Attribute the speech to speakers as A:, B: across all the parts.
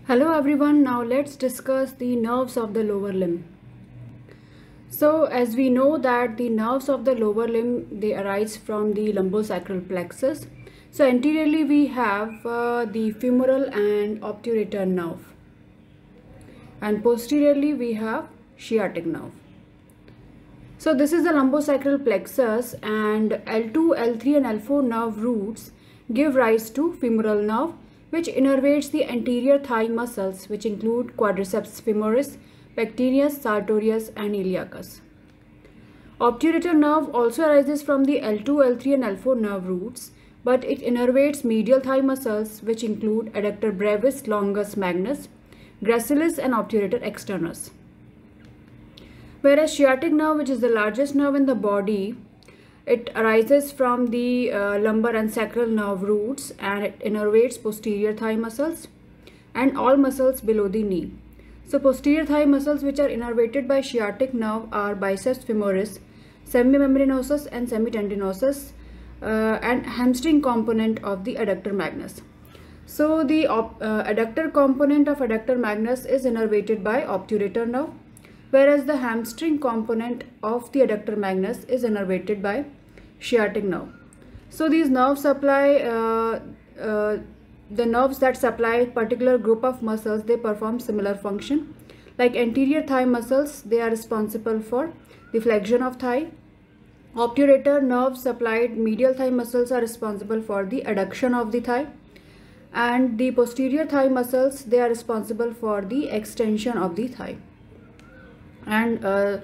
A: Hello everyone, now let's discuss the nerves of the lower limb. So as we know that the nerves of the lower limb, they arise from the lumbosacral plexus. So anteriorly we have the femoral and obturator nerve, and posteriorly we have sciatic nerve. So this is the lumbosacral plexus, and L2, L3 and L4 nerve roots give rise to femoral nerve, which innervates the anterior thigh muscles, which include quadriceps femoris, pectineus, sartorius and iliacus. Obturator nerve also arises from the L2, L3 and L4 nerve roots, but it innervates medial thigh muscles, which include adductor brevis, longus magnus, gracilis and obturator externus. Whereas sciatic nerve, which is the largest nerve in the body, it arises from the lumbar and sacral nerve roots, and it innervates posterior thigh muscles and all muscles below the knee. So posterior thigh muscles which are innervated by sciatic nerve are biceps femoris, semimembranosus and semitendinosus, and hamstring component of the adductor magnus. So the adductor component of adductor magnus is innervated by obturator nerve, whereas the hamstring component of the adductor magnus is innervated by sciatic nerve. So these nerves supply the nerves that supply particular group of muscles, they perform similar function. Like anterior thigh muscles, they are responsible for the flexion of thigh. Obturator nerve supplied medial thigh muscles are responsible for the adduction of the thigh, and the posterior thigh muscles, they are responsible for the extension of the thigh. And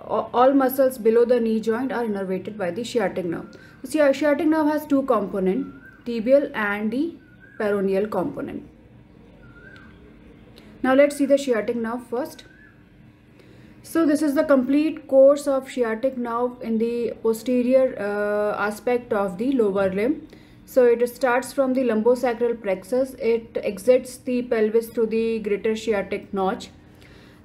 A: all muscles below the knee joint are innervated by the sciatic nerve. The sciatic nerve has two components, tibial and the peroneal component. Now let's see the sciatic nerve first. So this is the complete course of sciatic nerve in the posterior aspect of the lower limb. So it starts from the lumbosacral plexus, it exits the pelvis through the greater sciatic notch.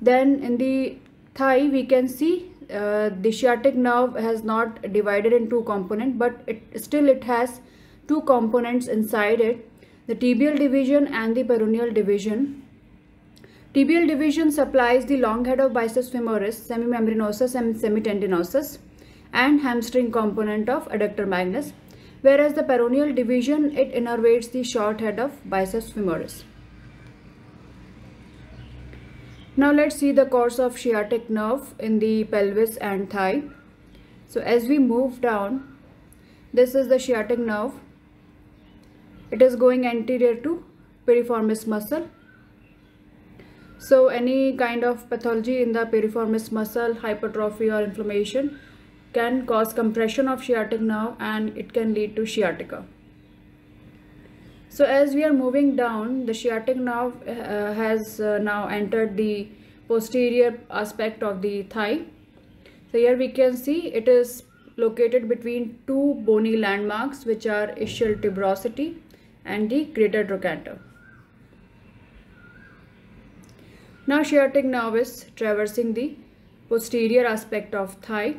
A: Then in the thigh we can see the sciatic nerve has not divided in two components, but it has two components inside it, the tibial division and the peroneal division. Tibial division supplies the long head of biceps femoris, semimembranosus and semitendinosus, and hamstring component of adductor magnus, whereas the peroneal division, it innervates the short head of biceps femoris. Now let's see the course of sciatic nerve in the pelvis and thigh. So as we move down, this is the sciatic nerve. It is going anterior to piriformis muscle. So any kind of pathology in the piriformis muscle, hypertrophy or inflammation, can cause compression of sciatic nerve and it can lead to sciatica. So as we are moving down, the sciatic nerve has now entered the posterior aspect of the thigh. So here we can see it is located between two bony landmarks, which are ischial tuberosity and the greater trochanter. Now sciatic nerve is traversing the posterior aspect of thigh,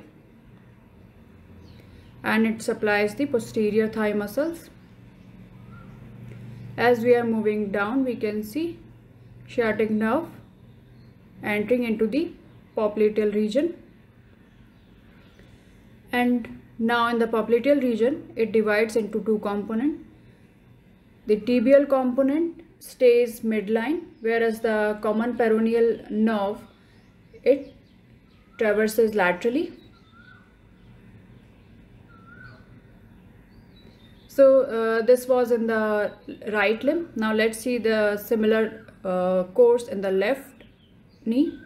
A: and it supplies the posterior thigh muscles. As we are moving down, we can see sciatic nerve entering into the popliteal region, and now in the popliteal region it divides into two components. The tibial component stays midline, whereas the common peroneal nerve, it traverses laterally. So this was in the right limb. Now let's see the similar course in the left knee.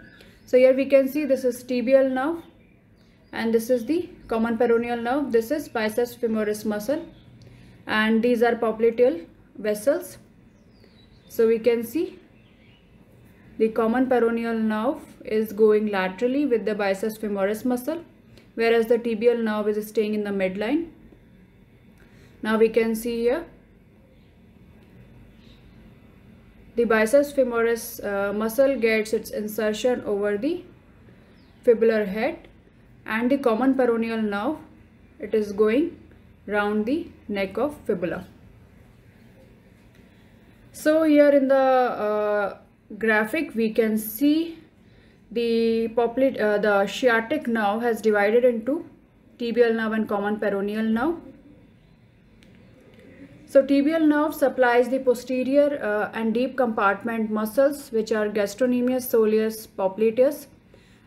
A: So here we can see this is tibial nerve, and this is the common peroneal nerve. This is biceps femoris muscle, and these are popliteal vessels. So we can see the common peroneal nerve is going laterally with the biceps femoris muscle, whereas the tibial nerve is staying in the midline. Now we can see here the biceps femoris muscle gets its insertion over the fibular head, and the common peroneal nerve, it is going round the neck of fibula. So here in the graphic we can see the sciatic nerve has divided into tibial nerve and common peroneal nerve. So tibial nerve supplies the posterior and deep compartment muscles, which are gastrocnemius, soleus, popliteus,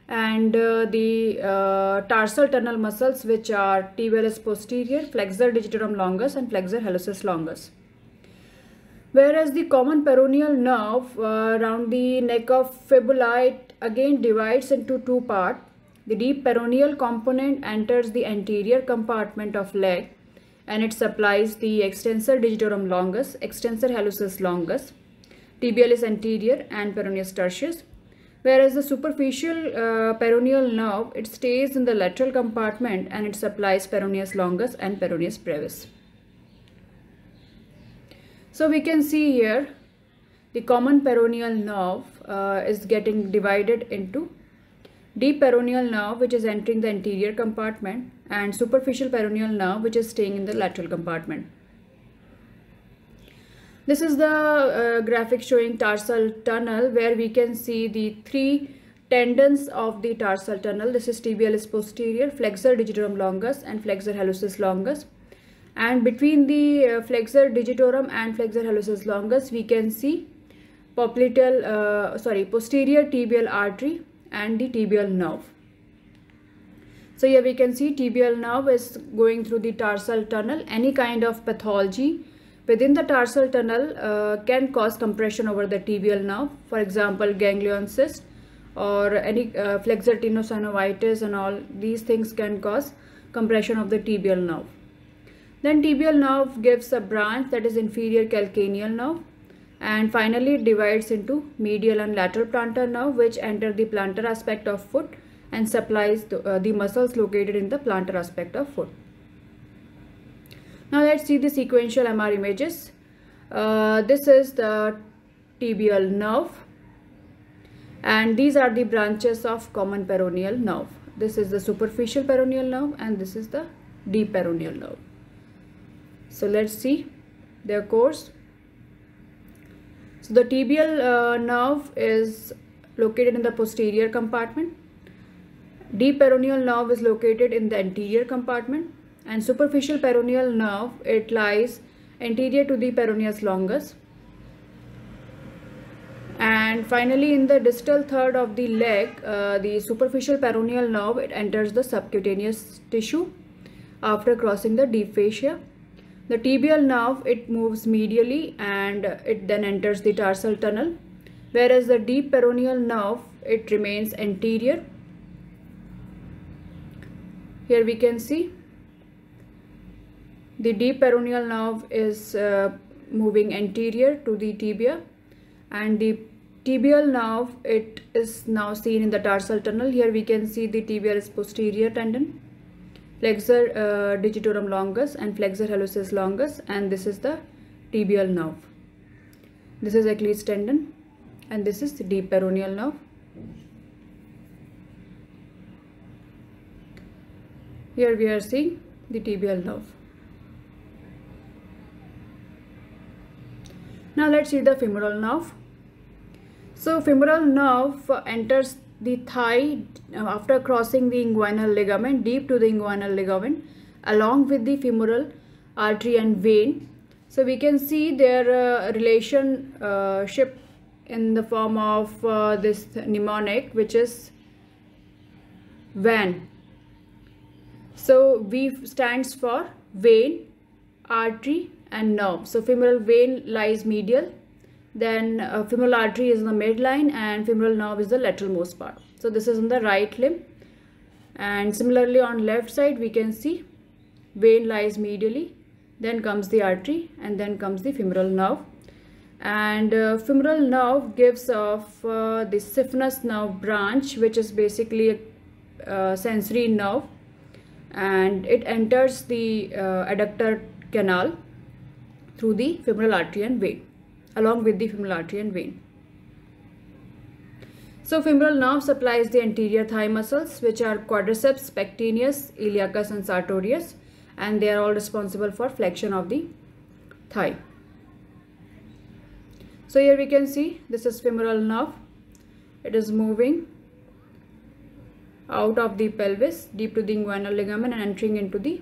A: and the tarsal tunnel muscles, which are tibialis posterior, flexor digitorum longus and flexor hallucis longus. Whereas the common peroneal nerve around the neck of fibula, it again divides into two parts. The deep peroneal component enters the anterior compartment of leg and it supplies the extensor digitorum longus, extensor hallucis longus, tibialis anterior and peroneus tertius. Whereas the superficial peroneal nerve, it stays in the lateral compartment and it supplies peroneus longus and peroneus brevis. So we can see here the common peroneal nerve is getting divided into deep peroneal nerve, which is entering the anterior compartment, and superficial peroneal nerve, which is staying in the lateral compartment. This is the graphic showing tarsal tunnel, where we can see the three tendons of the tarsal tunnel. This is tibialis posterior, flexor digitorum longus and flexor hallucis longus. And between the flexor digitorum and flexor hallucis longus, we can see posterior tibial artery and the tibial nerve. So here we can see tibial nerve is going through the tarsal tunnel. Any kind of pathology within the tarsal tunnel can cause compression over the tibial nerve. For example, ganglion cyst or any flexor tenosynovitis and all these things can cause compression of the tibial nerve. Then tibial nerve gives a branch, that is inferior calcaneal nerve, and finally it divides into medial and lateral plantar nerve, which enter the plantar aspect of foot and supplies the muscles located in the plantar aspect of foot. Now let's see the sequential MR images. This is the tibial nerve and these are the branches of common peroneal nerve. This is the superficial peroneal nerve and this is the deep peroneal nerve. So let's see their course. So the tibial nerve is located in the posterior compartment. Deep peroneal nerve is located in the anterior compartment, and superficial peroneal nerve, it lies anterior to the peroneus longus. And finally in the distal third of the leg, the superficial peroneal nerve, it enters the subcutaneous tissue after crossing the deep fascia. The tibial nerve, it moves medially and it then enters the tarsal tunnel, whereas the deep peroneal nerve, it remains anterior. Here we can see the deep peroneal nerve is moving anterior to the tibia, and the tibial nerve, it is now seen in the tarsal tunnel. Here we can see the tibialis posterior tendon, flexor digitorum longus and flexor hallucis longus, and this is the tibial nerve. This is Achilles tendon and this is the deep peroneal nerve. Here we are seeing the tibial nerve. Now let's see the femoral nerve. So femoral nerve enters the thigh after crossing the inguinal ligament, deep to the inguinal ligament, along with the femoral artery and vein. So we can see their relationship in the form of this mnemonic, which is VAN. So V stands for vein, artery and nerve. So femoral vein lies medial, then femoral artery is in the midline and femoral nerve is the lateral most part. So this is in the right limb, and similarly on left side we can see vein lies medially, then comes the artery and then comes the femoral nerve. And femoral nerve gives off the saphenous nerve branch, which is basically a sensory nerve, and it enters the adductor canal through the femoral artery and vein, along with the femoral artery and vein. So femoral nerve supplies the anterior thigh muscles, which are quadriceps, pectineus, iliacus and sartorius, and they are all responsible for flexion of the thigh. So here we can see this is femoral nerve. It is moving out of the pelvis deep to the inguinal ligament and entering into the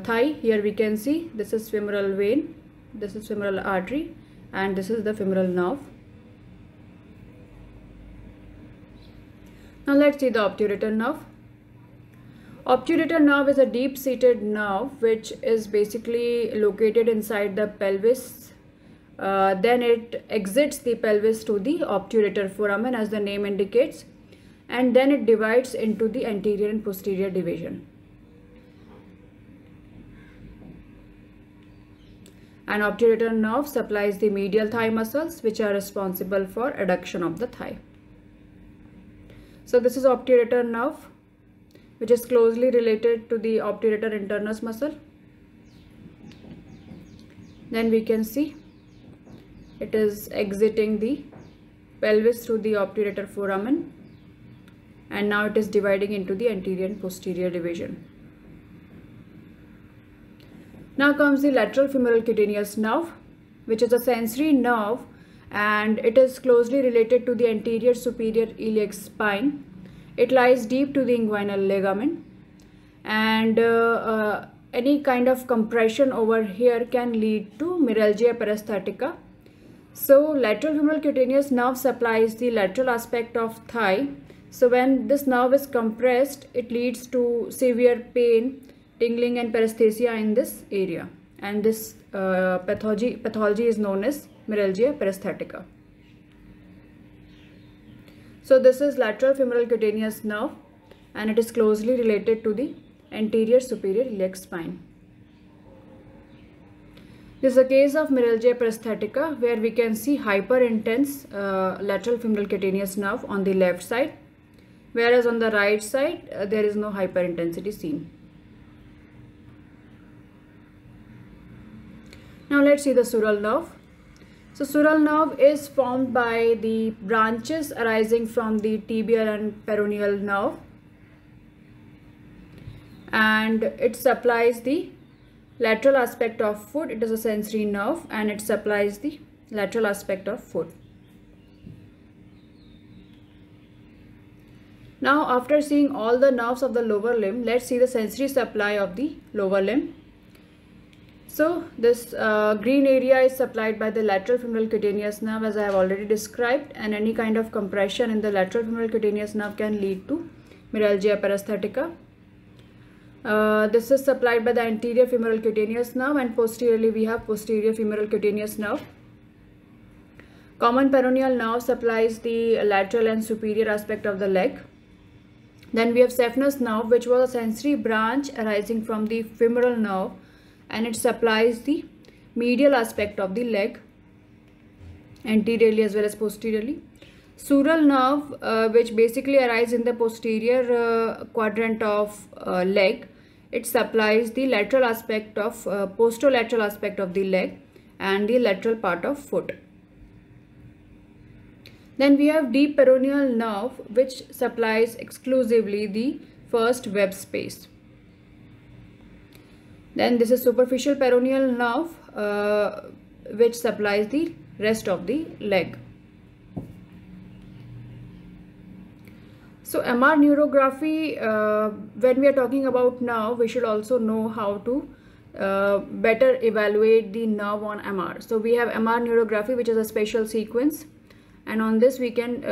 A: thigh. Here we can see this is femoral vein, this is femoral artery, and this is the femoral nerve. Now let's see the obturator nerve. Obturator nerve is a deep-seated nerve which is basically located inside the pelvis. Then it exits the pelvis to the obturator foramen, as the name indicates, and then it divides into the anterior and posterior division. An obturator nerve supplies the medial thigh muscles which are responsible for adduction of the thigh. So this is obturator nerve, which is closely related to the obturator internus muscle. Then we can see it is exiting the pelvis through the obturator foramen, and now it is dividing into the anterior and posterior division. Now comes the lateral femoral cutaneous nerve, which is a sensory nerve, and it is closely related to the anterior superior iliac spine. It lies deep to the inguinal ligament, and any kind of compression over here can lead to myalgia paresthetica. So lateral femoral cutaneous nerve supplies the lateral aspect of thigh. So when this nerve is compressed, it leads to severe pain, tingling and paresthesia in this area, and this pathology is known as myalgia paresthetica. So this is lateral femoral cutaneous nerve, and it is closely related to the anterior superior iliac spine. This is a case of myalgia paresthetica where we can see hyperintense lateral femoral cutaneous nerve on the left side, whereas on the right side there is no hyperintensity seen. Now let's see the sural nerve. So sural nerve is formed by the branches arising from the tibial and peroneal nerve, and it supplies the lateral aspect of foot. It is a sensory nerve and it supplies the lateral aspect of foot. Now after seeing all the nerves of the lower limb, let's see the sensory supply of the lower limb. So this green area is supplied by the lateral femoral cutaneous nerve, as I have already described, and any kind of compression in the lateral femoral cutaneous nerve can lead to myalgia paresthetica. This is supplied by the anterior femoral cutaneous nerve, and posteriorly we have posterior femoral cutaneous nerve. Common peroneal nerve supplies the lateral and superior aspect of the leg. Then we have saphenous nerve, which was a sensory branch arising from the femoral nerve, and it supplies the medial aspect of the leg, anteriorly as well as posteriorly. Sural nerve, which basically arises in the posterior quadrant of leg, it supplies the lateral aspect of posterolateral aspect of the leg and the lateral part of foot. Then we have deep peroneal nerve, which supplies exclusively the first web space. Then this is superficial peroneal nerve, which supplies the rest of the leg. So MR neurography, when we are talking about nerve, we should also know how to better evaluate the nerve on MR. So we have MR neurography, which is a spatial sequence, and on this we can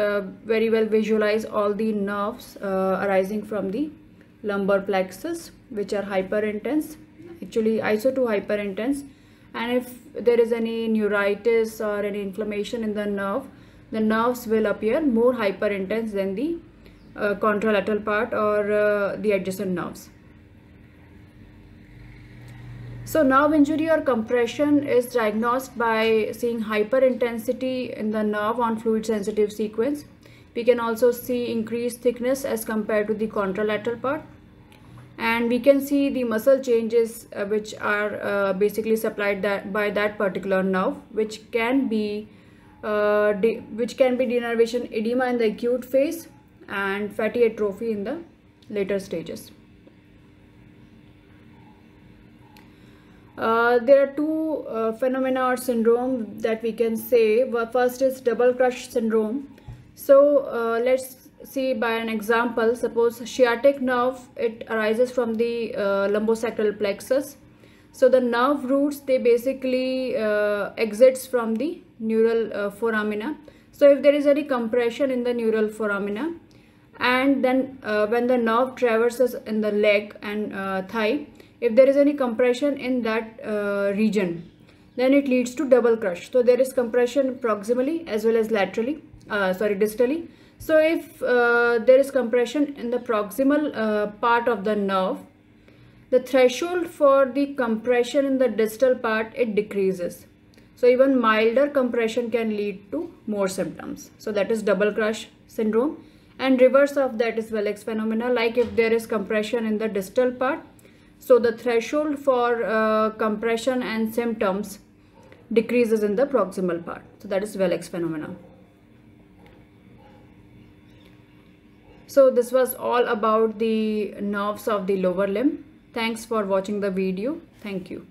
A: very well visualize all the nerves arising from the lumbar plexus, which are hyperintense, actually iso to hyperintense, and if there is any neuritis or any inflammation in the nerves will appear more hyperintense than the contralateral part or the adjacent nerves. So nerve injury or compression is diagnosed by seeing hyperintensity in the nerve on fluid sensitive sequence. We can also see increased thickness as compared to the contralateral part, and we can see the muscle changes which are basically supplied by that particular nerve, which can be denervation edema in the acute phase and fatty atrophy in the later stages. There are two phenomena or syndrome that we can say. First is double crush syndrome. So let's see by an example. Suppose sciatic nerve, it arises from the lumbosacral plexus. So the nerve roots, they basically exits from the neural foramina. So if there is any compression in the neural foramina, and then when the nerve traverses in the leg and thigh, if there is any compression in that region, then it leads to double crush. So there is compression proximally as well as laterally, distally. So if there is compression in the proximal part of the nerve, the threshold for the compression in the distal part, it decreases. So even milder compression can lead to more symptoms. So that is double crush syndrome. And reverse of that is Wellex phenomena. Like if there is compression in the distal part, so the threshold for compression and symptoms decreases in the proximal part. So that is Wellex phenomena. So this was all about the nerves of the lower limb. Thanks for watching the video. Thank you.